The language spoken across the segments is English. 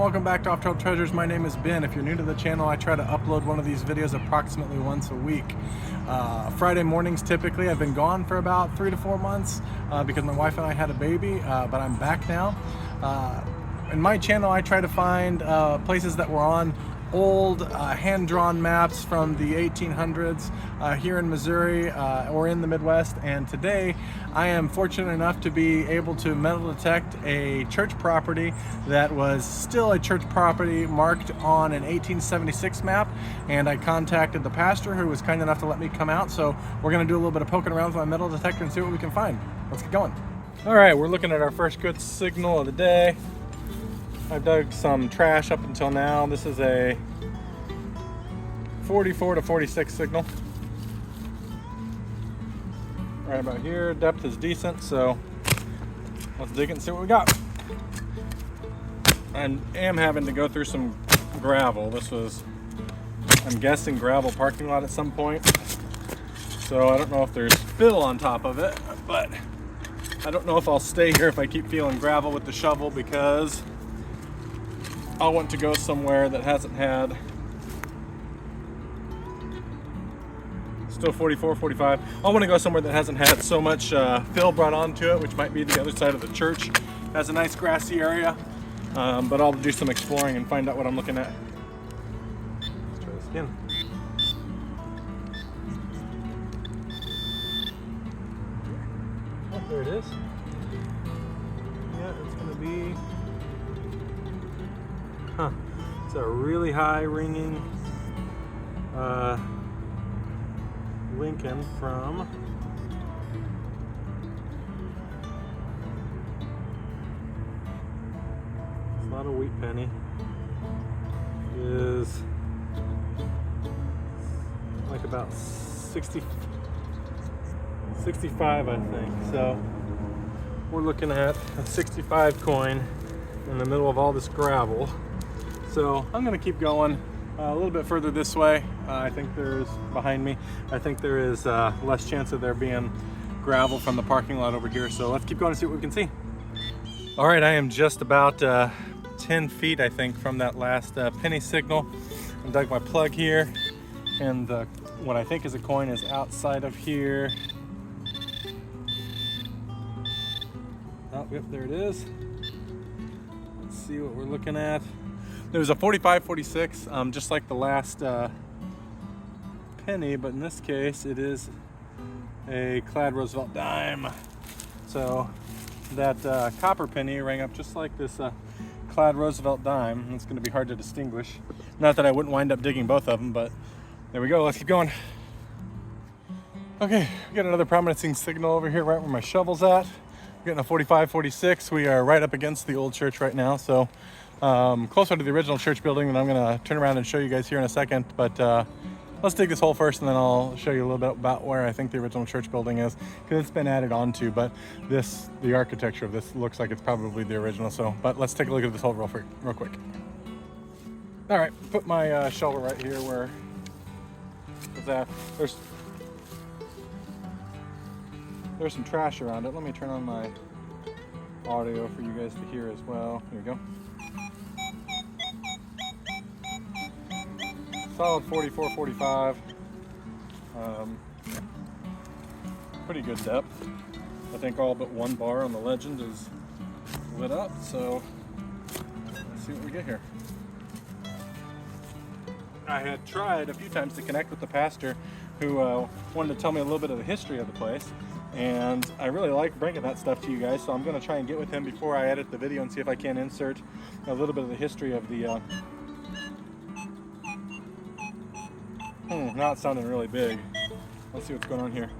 welcome back to Off Trail Treasures. My name is Ben. If you're new to the channel, I try to upload one of these videos approximately once a week. Friday mornings typically. I've been gone for about 3 to 4 months because my wife and I had a baby, but I'm back now. In my channel, I try to find places that were on old hand-drawn maps from the 1800s here in Missouri or in the Midwest, and today I am fortunate enough to be able to metal detect a church property that was still a church property marked on an 1876 map, and I contacted the pastor who was kind enough to let me come out, so we're going to do a little bit of poking around with my metal detector and see what we can find. Let's get going. All right, we're looking at our first good signal of the day. I've dug some trash up until now. This is a 44 to 46 signal. Right about here, depth is decent, so let's dig it and see what we got. I am having to go through some gravel. This was, I'm guessing, gravel parking lot at some point. So I don't know if there's fill on top of it, but I don't know if I'll stay here if I keep feeling gravel with the shovel, because I want to go somewhere that hasn't had, still 44, 45. I want to go somewhere that hasn't had so much fill brought onto it, which might be the other side of the church. It has a nice grassy area, but I'll do some exploring and find out what I'm looking at. Let's try this again. Oh, there it is. Yeah, it's going to be... Huh. It's a really high ringing Lincoln from it's not a wheat penny. It is like about 65, I think. So we're looking at a 65 coin in the middle of all this gravel. So I'm going to keep going a little bit further this way. I think there's, behind me, I think there is less chance of there being gravel from the parking lot over here. So let's keep going and see what we can see. All right, I am just about 10 feet, I think, from that last penny signal. I dug my plug here, and what I think is a coin is outside of here. Oh, yep, there it is. Let's see what we're looking at. There's a 45, 46, just like the last penny, but in this case it is a clad Roosevelt dime. So that copper penny rang up just like this clad Roosevelt dime. It's going to be hard to distinguish. Not that I wouldn't wind up digging both of them, but there we go. Let's keep going. Okay, we got another promising signal over here right where my shovel's at. We're getting a 45, 46. We are right up against the old church right now, so closer to the original church building, and I'm going to turn around and show you guys here in a second, but let's dig this hole first, and then I'll show you a little bit about where I think the original church building is, because it's been added onto, but the architecture of this looks like it's probably the original. So, but let's take a look at this hole real quick. All right, put my shovel right here where is that. There's some trash around it. Let me turn on my audio for you guys to hear as well. Here we go. Solid 44, 45. Pretty good depth. I think all but one bar on the legend is lit up, so let's see what we get here. I had tried a few times to connect with the pastor who wanted to tell me a little bit of the history of the place, and I really like bringing that stuff to you guys, so I'm going to try and get with him before I edit the video and see if I can insert a little bit of the history of the now it's sounding really big. Let's see what's going on here.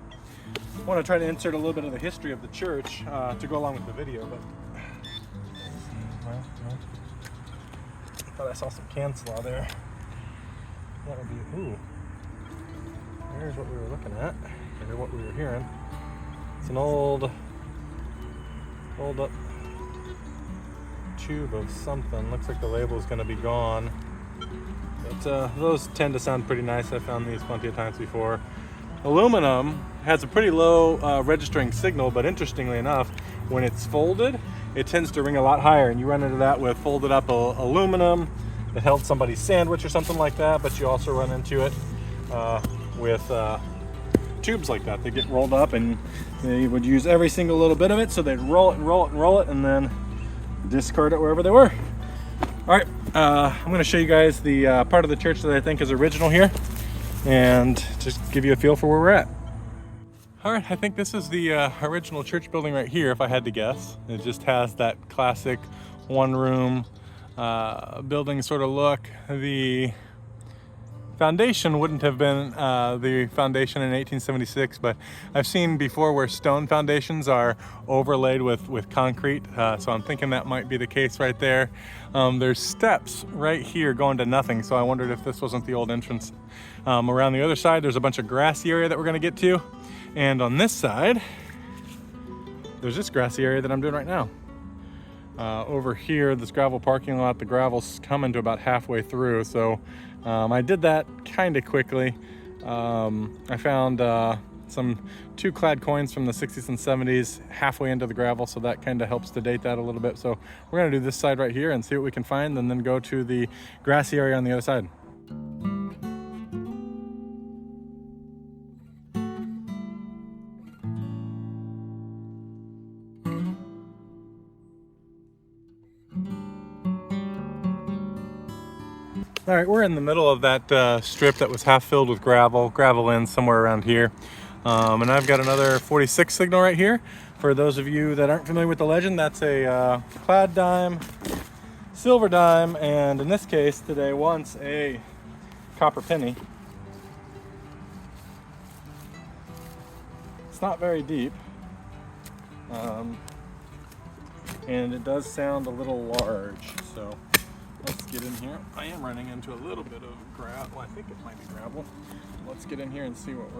I want to try to insert a little bit of the history of the church to go along with the video, but I thought I saw some can slaw there. That would be, ooh. There's what we were looking at, or what we were hearing. It's an old up tube of something. Looks like the label is going to be gone. But those tend to sound pretty nice. I've found these plenty of times before. Aluminum has a pretty low registering signal, but interestingly enough, when it's folded, it tends to ring a lot higher, and you run into that with folded up aluminum that held somebody's sandwich or something like that, but you also run into it with tubes like that. They get rolled up, and they would use every single little bit of it, so they'd roll it and roll it and roll it, and then discard it wherever they were. All right, I'm going to show you guys the part of the church that I think is original here, and just give you a feel for where we're at. All right, I think this is the original church building right here, if I had to guess. It just has that classic one-room building sort of look. The foundation wouldn't have been the foundation in 1876, but I've seen before where stone foundations are overlaid with concrete, so I'm thinking that might be the case right there. There's steps right here going to nothing, so I wondered if this wasn't the old entrance. Around the other side, there's a bunch of grassy area that we're gonna get to, and on this side, there's this grassy area that I'm doing right now. Over here, this gravel parking lot, the gravel's coming to about halfway through, so I did that kind of quickly. I found some 2 clad coins from the 60s and 70s halfway into the gravel, so that kind of helps to date that a little bit. So we're gonna do this side right here and see what we can find, and then go to the grassy area on the other side. All right, we're in the middle of that strip that was half filled with gravel in somewhere around here. And I've got another 46 signal right here. For those of you that aren't familiar with the legend, that's a plaid dime, silver dime, and in this case today, once a copper penny. It's not very deep. And it does sound a little large, so let's get in here. I am running into a little bit of gravel. Well, I think it might be gravel. Let's get in here and see what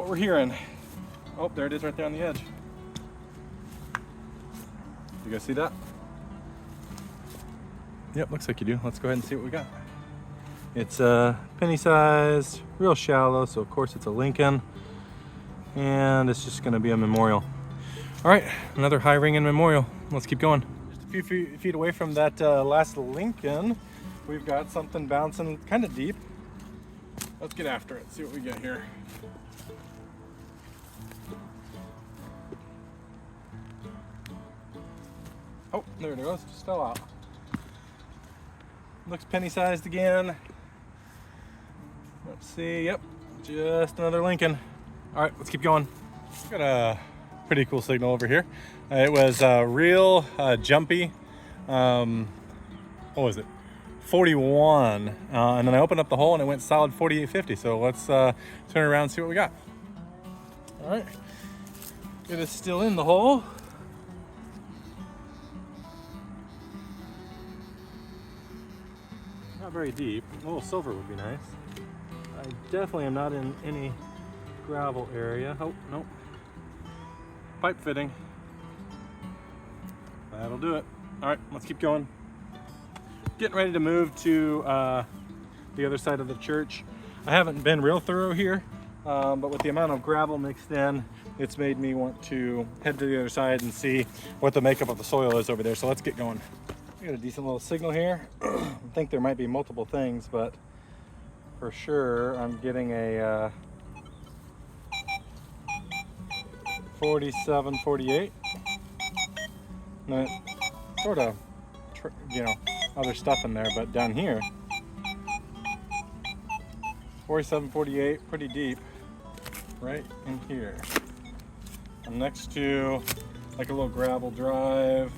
we're hearing. Oh, there it is right there on the edge. You guys see that? Yep, looks like you do. Let's go ahead and see what we got. It's penny sized, real shallow, so of course it's a Lincoln, and it's just gonna be a memorial. All right, another high ringing memorial. Let's keep going. Just a few feet away from that last Lincoln, we've got something bouncing kind of deep. Let's get after it, see what we get here. Oh, there it goes, just fell out. Looks penny sized again. Let's see, yep, just another Lincoln. All right, let's keep going. Got a pretty cool signal over here. It was real jumpy. What was it? 41. And then I opened up the hole and it went solid 48.50. So let's turn around and see what we got. All right, it is still in the hole. Not very deep. A little silver would be nice. I definitely am not in any gravel area. Oh, nope. Pipe fitting. That'll do it. All right, let's keep going. Getting ready to move to the other side of the church. I haven't been real thorough here, but with the amount of gravel mixed in, it's made me want to head to the other side and see what the makeup of the soil is over there. So let's get going. We got a decent little signal here. I think there might be multiple things, but for sure I'm getting a 47, 48. And sort of, you know, other stuff in there, but down here, 47, 48, pretty deep, right in here. I'm next to like a little gravel drive.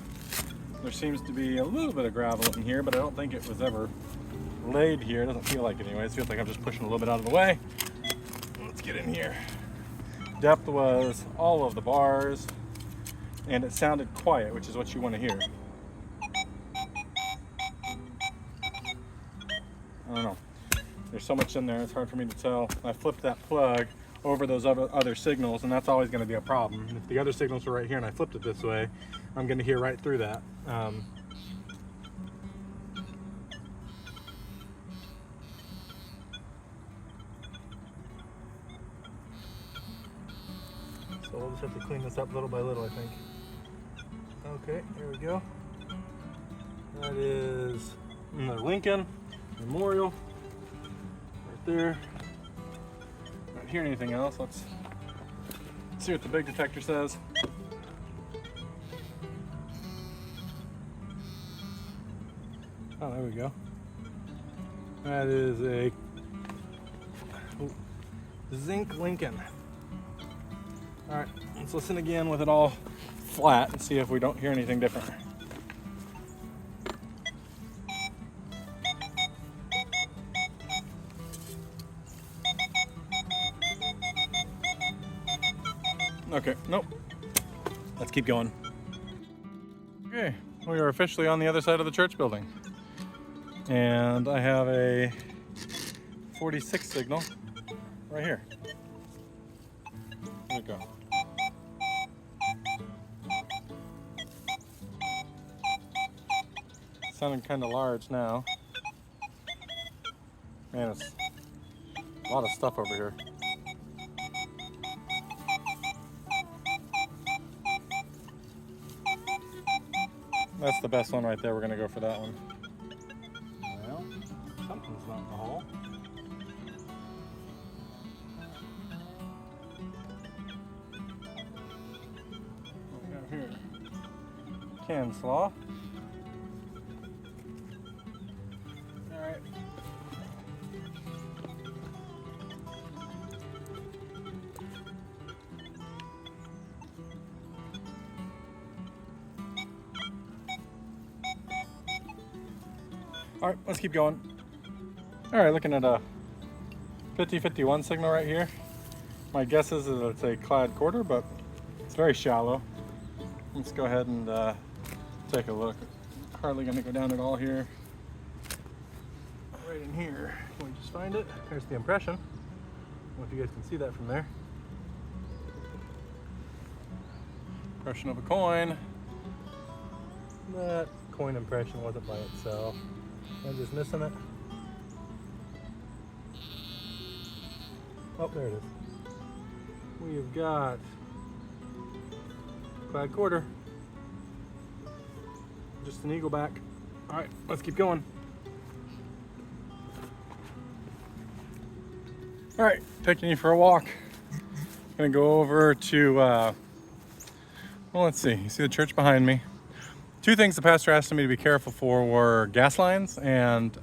There seems to be a little bit of gravel in here, but I don't think it was ever laid here. It doesn't feel like it anyway. It feels like I'm just pushing a little bit out of the way. Let's get in here. Depth was all of the bars, and it sounded quiet, which is what you want to hear. I don't know. There's so much in there, it's hard for me to tell. I flipped that plug over those other signals, and that's always going to be a problem. If the other signals were right here and I flipped it this way, I'm going to hear right through that. So we'll just have to clean this up little by little, I think. Okay, here we go. That is the Lincoln Memorial right there. Not hearing anything else. Let's see what the big detector says. Oh, there we go. That is a zinc Lincoln. All right, let's listen again with it all flat and see if we don't hear anything different. Okay, nope. Let's keep going. Okay, we are officially on the other side of the church building. And I have a 46 signal right here. There we go. Sounding kind of large now. Man, it's a lot of stuff over here. That's the best one right there. We're gonna go for that one. Well, something's not in the hole. What we got here? Can slaw. All right. All right, let's keep going. All right, looking at a 50-51 signal right here. My guess is that it's a clad quarter, but it's very shallow. Let's go ahead and take a look. Hardly gonna go down at all here. Right in here, can we just find it? There's the impression. I don't know if you guys can see that from there. Impression of a coin. That coin impression wasn't by itself. I'm just missing it. Oh, there it is. We've got clad quarter. Just an eagle back. All right, let's keep going. All right, taking you for a walk. Gonna go over to, well, let's see. You see the church behind me? Two things the pastor asked me to be careful for were gas lines and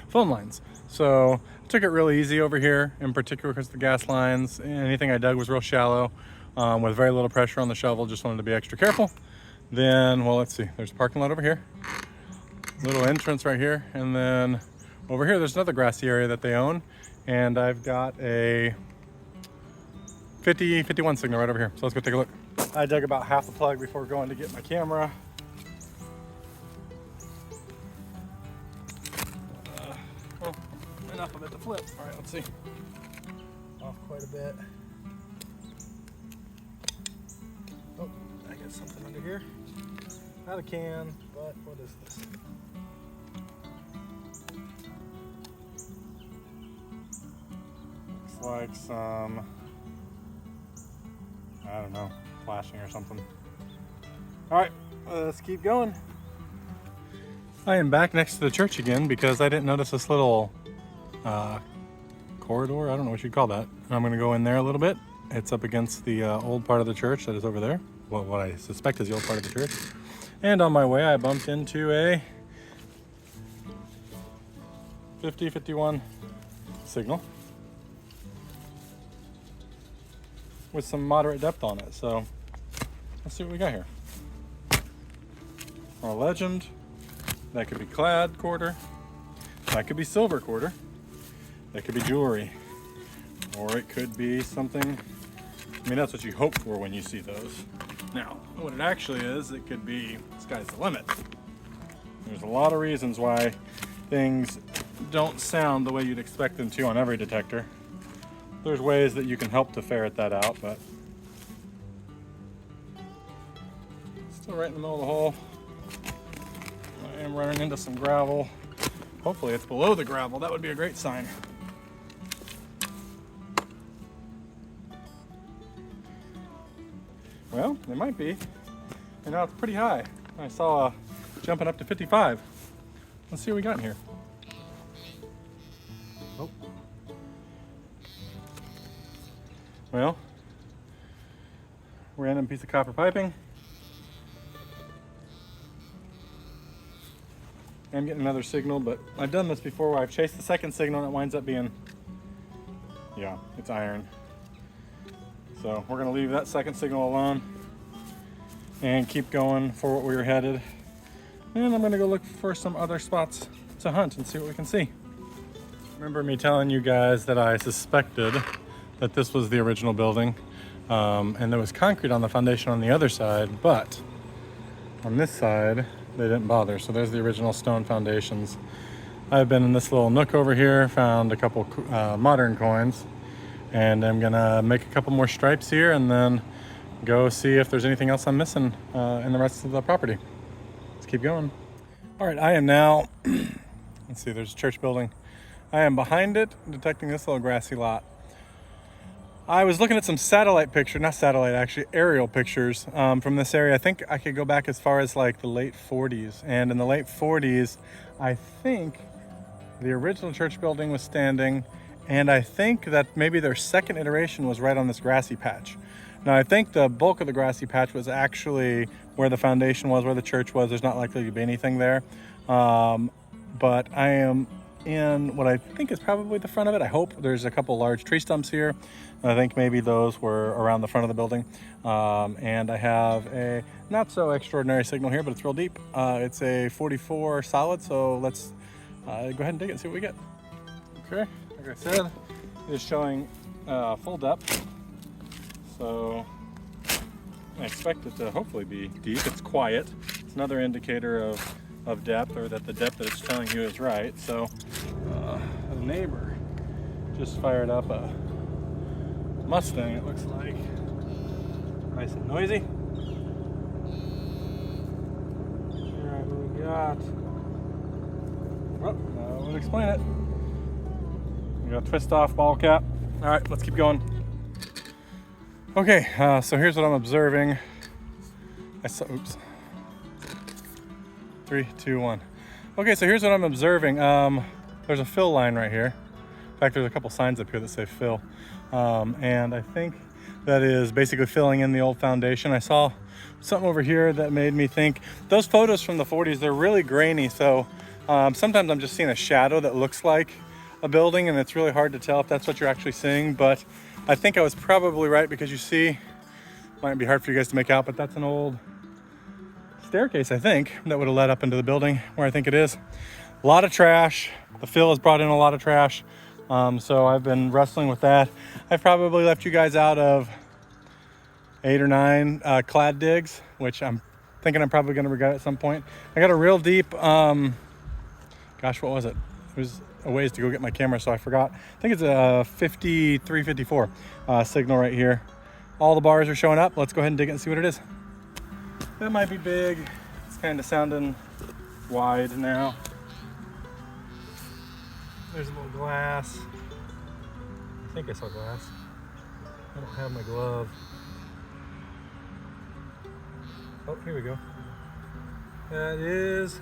phone lines. So I took it really easy over here, in particular because the gas lines, anything I dug was real shallow with very little pressure on the shovel. Just wanted to be extra careful. Then, well, let's see. There's a parking lot over here. Little entrance right here. And then over here, there's another grassy area that they own. And I've got a 50-51 signal right over here. So let's go take a look. I dug about half the plug before going to get my camera. Well, enough of it to flip. All right, let's see. Off quite a bit. Oh, I got something under here. Not a can, but what is this? Looks like some, I don't know, flashing or something. All right, let's keep going. I am back next to the church again because I didn't notice this little corridor. I don't know what you'd call that. I'm going to go in there a little bit. It's up against the old part of the church that is over there. Well, what I suspect is the old part of the church. And on my way, I bumped into a 50-51 signal with some moderate depth on it. So let's see what we got here. Our legend. That could be clad quarter. That could be silver quarter. That could be jewelry. Or it could be something, I mean, that's what you hope for when you see those. Now, what it actually is, it could be, sky's the limit. There's a lot of reasons why things don't sound the way you'd expect them to on every detector. There's ways that you can help to ferret that out, but still right in the middle of the hole. I am running into some gravel. Hopefully it's below the gravel. That would be a great sign. Well, it might be. And now it's pretty high. I saw jumping up to 55. Let's see what we got in here. Oh. Well, random piece of copper piping. I'm getting another signal, but I've done this before where I've chased the second signal and it winds up being, yeah, it's iron. So we're gonna leave that second signal alone and keep going for what we were headed. And I'm gonna go look for some other spots to hunt and see what we can see. Remember me telling you guys that I suspected that this was the original building, and there was concrete on the foundation on the other side, but on this side, they didn't bother. So there's the original stone foundations. I've been in this little nook over here, found a couple modern coins, and I'm gonna make a couple more stripes here and then go see if there's anything else I'm missing in the rest of the property. Let's keep going. All right, I am now, let's see, there's a church building. I am behind it, detecting this little grassy lot. I was looking at some satellite pictures, not satellite actually, aerial pictures from this area. I think I could go back as far as like the late 40s. And in the late 40s, I think the original church building was standing, and I think that maybe their second iteration was right on this grassy patch. Now I think the bulk of the grassy patch was actually where the foundation was, where the church was. There's not likely to be anything there. But I am in what I think is probably the front of it. I hope. There's a couple large tree stumps here. I think maybe those were around the front of the building. And I have a not so extraordinary signal here, but it's real deep. It's a 44 solid, so let's go ahead and dig it and see what we get. Okay, like I said, it is showing full depth. So I expect it to hopefully be deep. It's quiet. It's another indicator of depth, or that the depth that it's telling you is right. So a neighbor just fired up a Mustang, it looks like. Nice and noisy. Alright, what we got? Well, that would explain it. We got a twist off ball cap. Alright, let's keep going. Okay, so here's what I'm observing. Oops. 3, 2, 1. Okay, so here's what I'm observing. There's a fill line right here. In fact, there's a couple signs up here that say fill. And I think that is basically filling in the old foundation. I saw something over here that made me think, those photos from the 40s, they're really grainy. So sometimes I'm just seeing a shadow that looks like a building, and it's really hard to tell if that's what you're actually seeing. But I think I was probably right, because you see, might be hard for you guys to make out, but that's an old staircase, I think, that would have led up into the building where I think it is. A lot of trash. The fill has brought in a lot of trash. So I've been wrestling with that. I've probably left you guys out of 8 or 9 clad digs, which I'm thinking I'm probably going to regret at some point. I got a real deep, gosh, what was it? It was a ways to go get my camera, so I forgot. I think it's a 5354 signal right here. All the bars are showing up. Let's go ahead and dig it and see what it is. That might be big. It's kind of sounding wide now. There's a little glass. I think I saw glass. I don't have my glove. Oh, here we go. That is...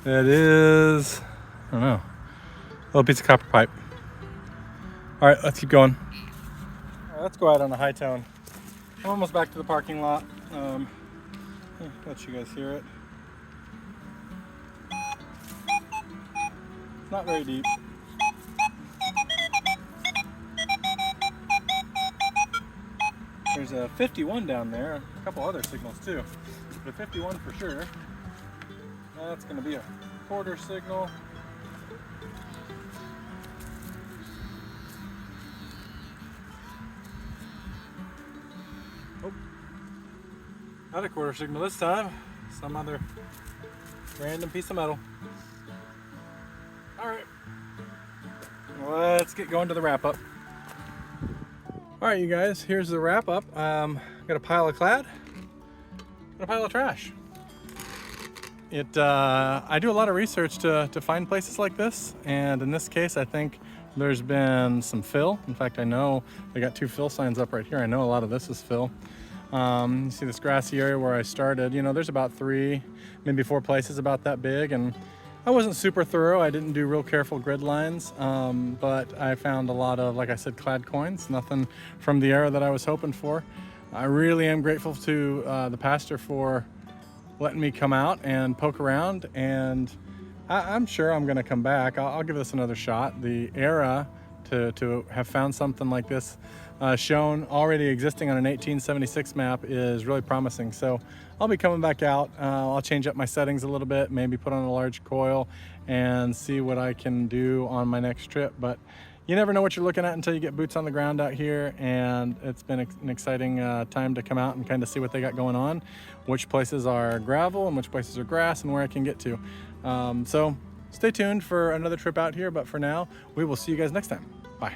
That is... I don't know. A little piece of copper pipe. All right, let's keep going. All right, let's go out on a high tone. I'm almost back to the parking lot. Let you guys hear it. It's not very deep. There's a 51 down there, a couple other signals too. But a 51 for sure. That's going to be a quarter signal. Oh, not a quarter signal this time. Some other random piece of metal. All right, let's get going to the wrap up. All right, you guys, here's the wrap up. Got a pile of clad, got a pile of trash. I do a lot of research to find places like this, and in this case, I think There's been some fill. In fact, I know they got 2 fill signs up right here. I know a lot of this is fill. You see this grassy area where I started, you know, there's about 3, maybe 4 places about that big, and I wasn't super thorough. I didn't do real careful grid lines, but I found a lot of, like I said, clad coins, nothing from the era that I was hoping for. I really am grateful to the pastor for letting me come out and poke around, and I'm sure I'm gonna come back. I'll give this another shot. The era to have found something like this shown already existing on an 1876 map is really promising. So I'll be coming back out. I'll change up my settings a little bit, maybe put on a large coil and see what I can do on my next trip. But you never know what you're looking at until you get boots on the ground out here, and it's been an exciting time to come out and kind of see what they got going on, which places are gravel and which places are grass, and where I can get to. So stay tuned for another trip out here, but for now, we will see you guys next time. Bye.